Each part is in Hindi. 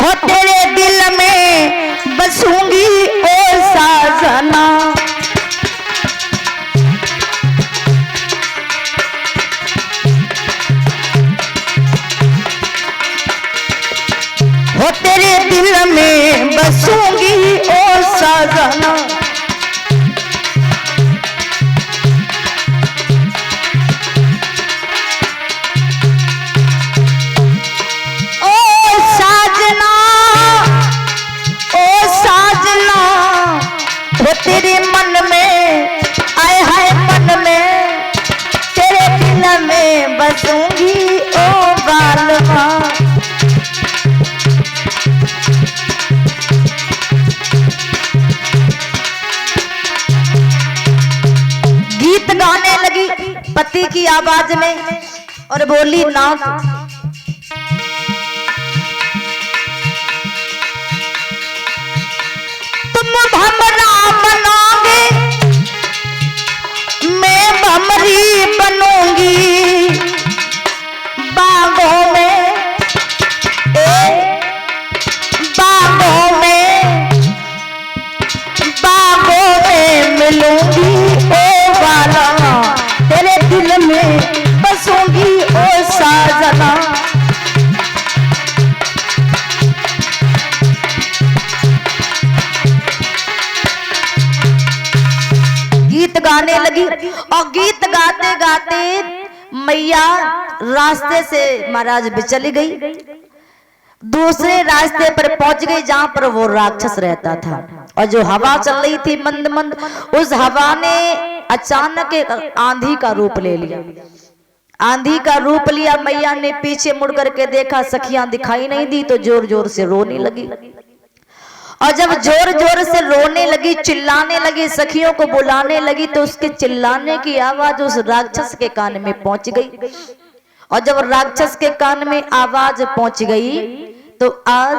हो तेरे दिल में बसूंगी ओ साजना। हो तेरे दिल में बसूंगी ओ साजना। तेरे मन में आए हाय मन में तेरे दिल में बसूंगी ओ बालवा। गीत गाने लगी पति की आवाज में और बोली ना तुम भमरा बनोगे मैं भमरी बनूंगी बागों में बागों में मिलूंगी ओ बाला। तेरे दिल में बसूंगी ओ साजना। गीत गाने लगी और गीत गाते गाते मैया रास्ते से महाराज चली गई, दूसरे रास्ते पर पहुंच गई जहां पर वो राक्षस रहता था। और जो हवा चल रही थी मंद मंद, उस हवा ने अचानक एक आंधी का रूप ले लिया। आंधी का रूप लिया, मैया ने पीछे मुड़ करके देखा, सखियां दिखाई नहीं दी तो जोर जोर से रोने लगी। और जब जोर जोर से रोने लगी, चिल्लाने लगी, सखियों को बुलाने लगी, तो उसके चिल्लाने की आवाज उस राक्षस के कान में पहुंच गई। और जब राक्षस के कान में आवाज पहुंच गई तो आज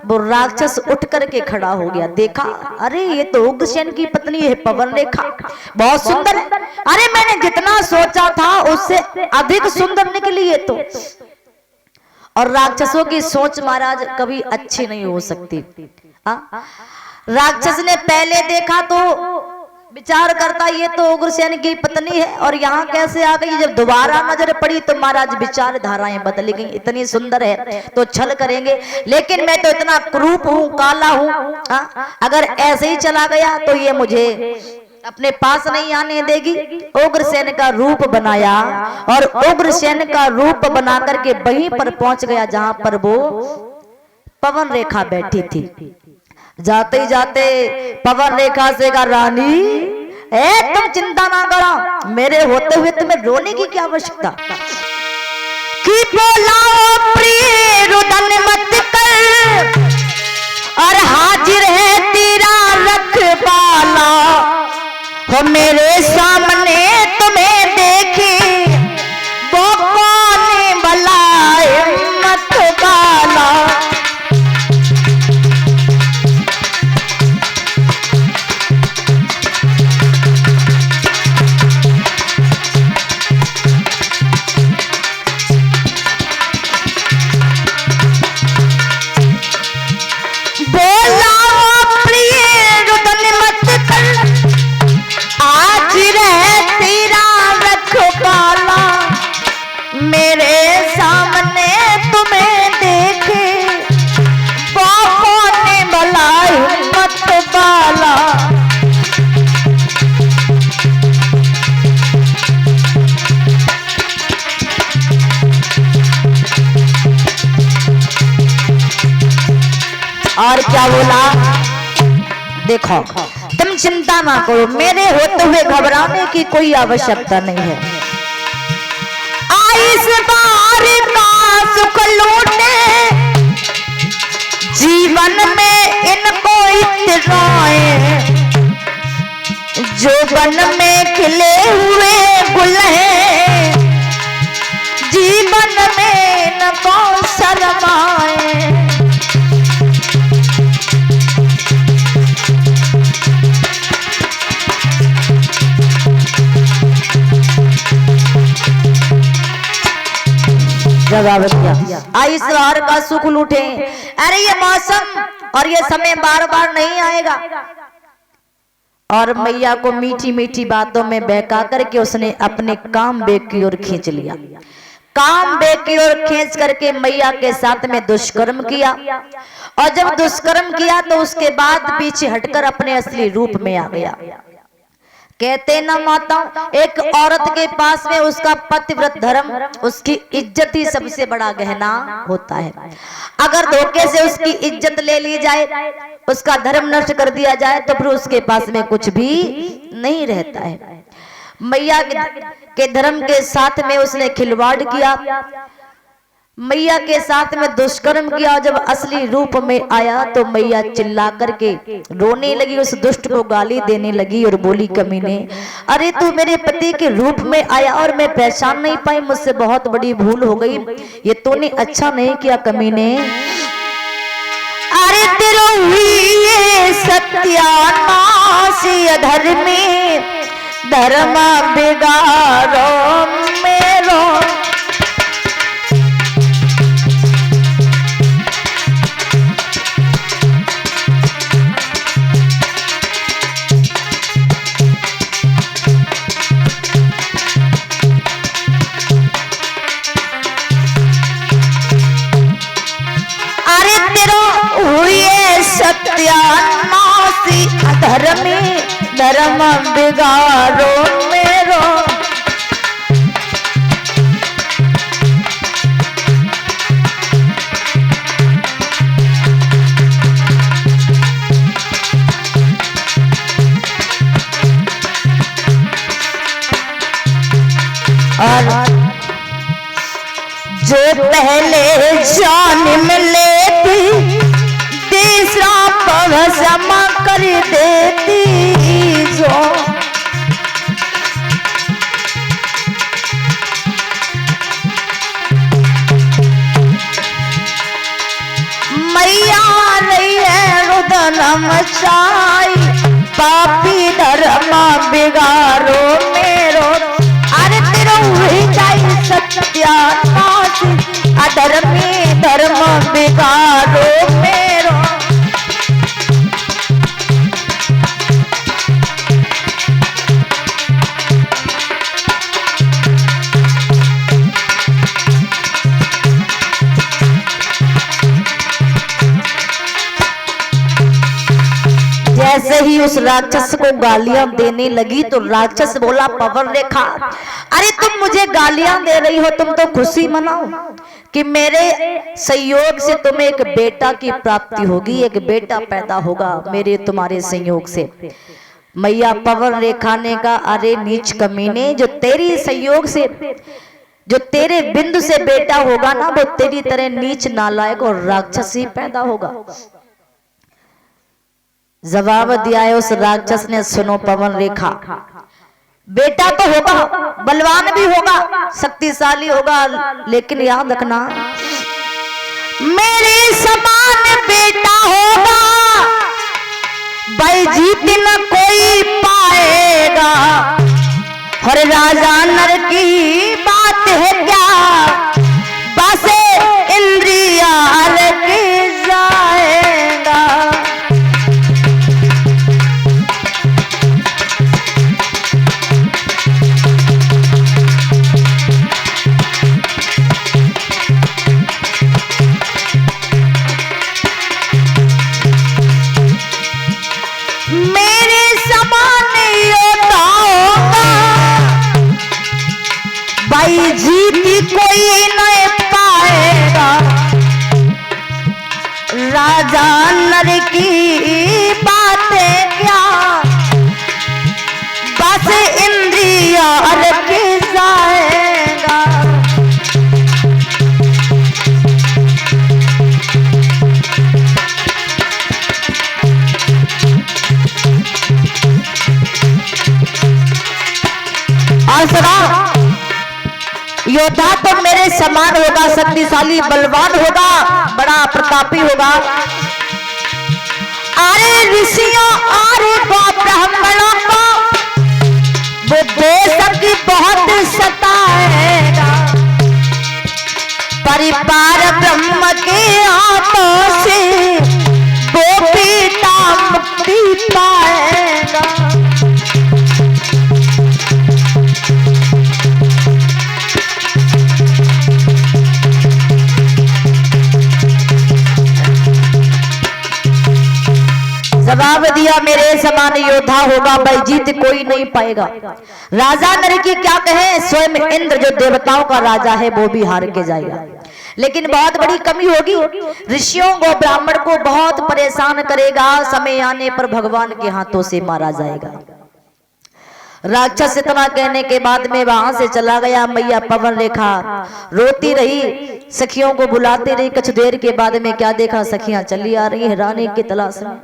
वो राक्षस उठ करके खड़ा हो गया। देखा, अरे ये तो उग्रसेन की पत्नी है पवन रेखा, बहुत सुंदर है। अरे मैंने जितना सोचा था उससे अधिक सुंदर निकली है तो। और राक्षसों की सोच महाराज कभी अच्छी नहीं हो सकती। राक्षस ने पहले देखा तो विचार करता ये तो उग्रसेन की पत्नी है और यहाँ कैसे आ गई। जब दोबारा नजर पड़ी तो महाराज विचार धाराएं बदल गई, इतनी सुंदर है तो छल करेंगे, लेकिन मैं तो इतना क्रूप हूँ, काला हूँ, अगर ऐसे ही चला गया तो ये मुझे अपने पास नहीं आने देगी। उग्रसेन का रूप बनाया और उग्रसेन का रूप बना करके वहीं पर पहुंच गया जहां पर वो पवन रेखा बैठी थी। जाते ही जाते पवन रेखा से कहा, रानी तुम चिंता ना करो, मेरे होते हुए तुम्हें रोने की क्या आवश्यकता। कि बोला प्रिय रुदन मत कर और हाजिर है तेरा रखवाला। हो मेरे सामने तुम्हें देखे वो कौन भला हिम्मत वाला। और क्या बोला, देखो तुम चिंता ना करो, मेरे होते हुए घबराने की कोई आवश्यकता नहीं है। इस बार का सुख लूटे जीवन में इनको इतराए, जो वन में खिले हुए गुल हैं जीवन में इनको शर्माए। जवाब दिया, आई सवार का सुख लूटे। अरे ये मौसम और ये समय बार बार नहीं आएगा। और मैया को मीठी मीठी बातों में बहका करके उसने अपने काम बेग की ओर खींच लिया। काम बेग की ओर खींच करके मैया के साथ में दुष्कर्म किया। और जब दुष्कर्म किया तो उसके बाद पीछे हटकर अपने असली रूप में आ गया। कहते ना माता, एक औरत के पास में उसका पतिव्रत धर्म, उसकी इज्जत ही सबसे बड़ा गहना होता है। अगर धोखे से उसकी इज्जत ले ली जाए, उसका धर्म नष्ट कर दिया जाए, तो फिर उसके पास में कुछ भी नहीं रहता है। मैया के धर्म के साथ में उसने खिलवाड़ किया, मैया के साथ में दुष्कर्म किया। जब असली रूप में आया तो मैया चिल्ला करके रोने लगी, उस दुष्ट को गाली देने लगी और बोली, कमीने, अरे तू मेरे पति के रूप में आया और मैं पहचान नहीं पाई, मुझसे बहुत बड़ी भूल हो गई, ये तूने अच्छा नहीं किया कमीने। अरे तेरा हुई सत्यानाश अधर्मी, धर्म बिगाड़ो मेरो। सत्यानाशी अधर्मी, धर्म बिगाड़ो मेरो। और जो पहले जान में लेती, तीसरा क्षमा कर देती जो। मैया रही है रुदन मचाई, पापी धर्म बिगाड़ो मेरो। अरे तेरा हुई जाए सत्यानाश अधर्मी, धर्म बिगाड़ो मेरो। जैसे ही उस राक्षस को गालियां देने लगी तो राक्षस बोला, पवन रेखा, अरे तुम मुझे गालियां दे रही हो, तुम तो खुशी मनाओ कि मेरे संयोग से तुम्हें एक बेटा की प्राप्ति होगी, एक बेटा पैदा होगा मेरे तुम्हारे संयोग से। मैया पवन रेखा ने कहा, अरे नीच कमीने, जो तेरी संयोग से, जो तेरे बिंदु से बेटा होगा ना, वो तेरी तरह नीच नालायक और राक्षस ही पैदा होगा। जवाब दिया है उस राक्षस ने, सुनो पवन रेखा, बेटा तो होगा, बलवान भी होगा, शक्तिशाली होगा, लेकिन याद रखना मेरे समान बेटा होगा, भाई जीत न कोई पाएगा। हर राजा नर की बात है क्या, बस इंद्रिया की जाएगा। जीती कोई नहीं पाएगा, राजा नर की बातें क्या, बस इंद्रिया की जाएगा। और सुना, योद्धा तो मेरे समान होगा, शक्तिशाली बलवान होगा, बड़ा प्रतापी होगा। अरे ऋषियों और ब्राह्मणों को वो बेशक बहुत सताएगा, परिवार ब्रह्म के हाथों से वो बेटा मुक्ति पाएगा। जवाब दिया, मेरे समान योद्धा होगा, भाई जीत कोई नहीं पाएगा। राजा नर की क्या कहे, स्वयं इंद्र जो देवताओं का राजा है वो भी हार के जाएगा। लेकिन बहुत बड़ी कमी होगी, ऋषियों को ब्राह्मण को बहुत परेशान करेगा, समय आने पर भगवान के हाथों से मारा जाएगा। राक्षस इतना कहने के बाद में वहां से चला गया। मैया पवन रेखा रोती रही, सखियों को बुलाती रही। कुछ देर के बाद में क्या देखा, सखियां चली आ रही है रानी की तलाश में।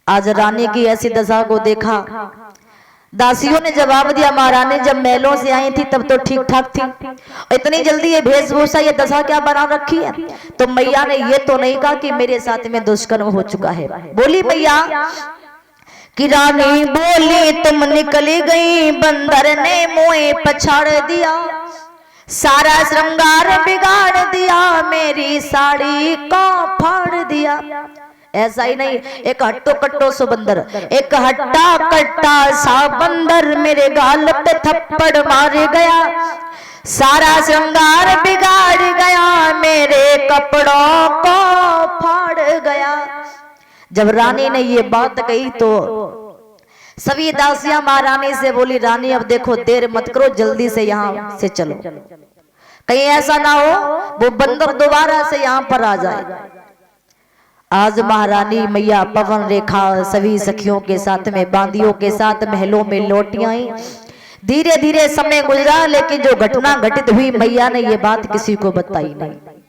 आज रानी की ऐसी दशा को देखा, दासियों ने जवाब दिया, महारानी जब महलों से आई थी तब तो ठीक ठाक थी, इतनी जल्दी ये वेशभूषा ये दशा क्या बना रखी है? तो मैया ने ये तो नहीं कहा कि मेरे साथ में दुष्कर्म हो चुका है। बोली मैया कि रानी बोली, तुम निकली गई, बंदर ने मोए पछाड़ दिया, सारा श्रृंगार बिगाड़ दिया, मेरी साड़ी को फाड़ दिया। ऐसा ही नहीं, एक हट्टो कट्टो सो बंदर, एक हट्टा कट्टा सा बंदर मेरे गाल पे थप्पड़ मार गया, सारा श्रृंगार बिगाड़ गया, मेरे कपड़ों को फाड़ गया। जब रानी ने ये बात कही तो सभी दासियां महारानी से बोली, रानी अब देखो देर मत करो, जल्दी से यहाँ से चलो, कहीं ऐसा ना हो वो बंदर दोबारा से यहाँ पर आ जाए। आज महारानी मैया पवन रेखा सभी सखियों के साथ में, बांदियों के साथ महलों में लौटी आई। धीरे धीरे समय गुजरा, लेकिन जो घटना घटित हुई मैया ने ये बात किसी को बताई नहीं।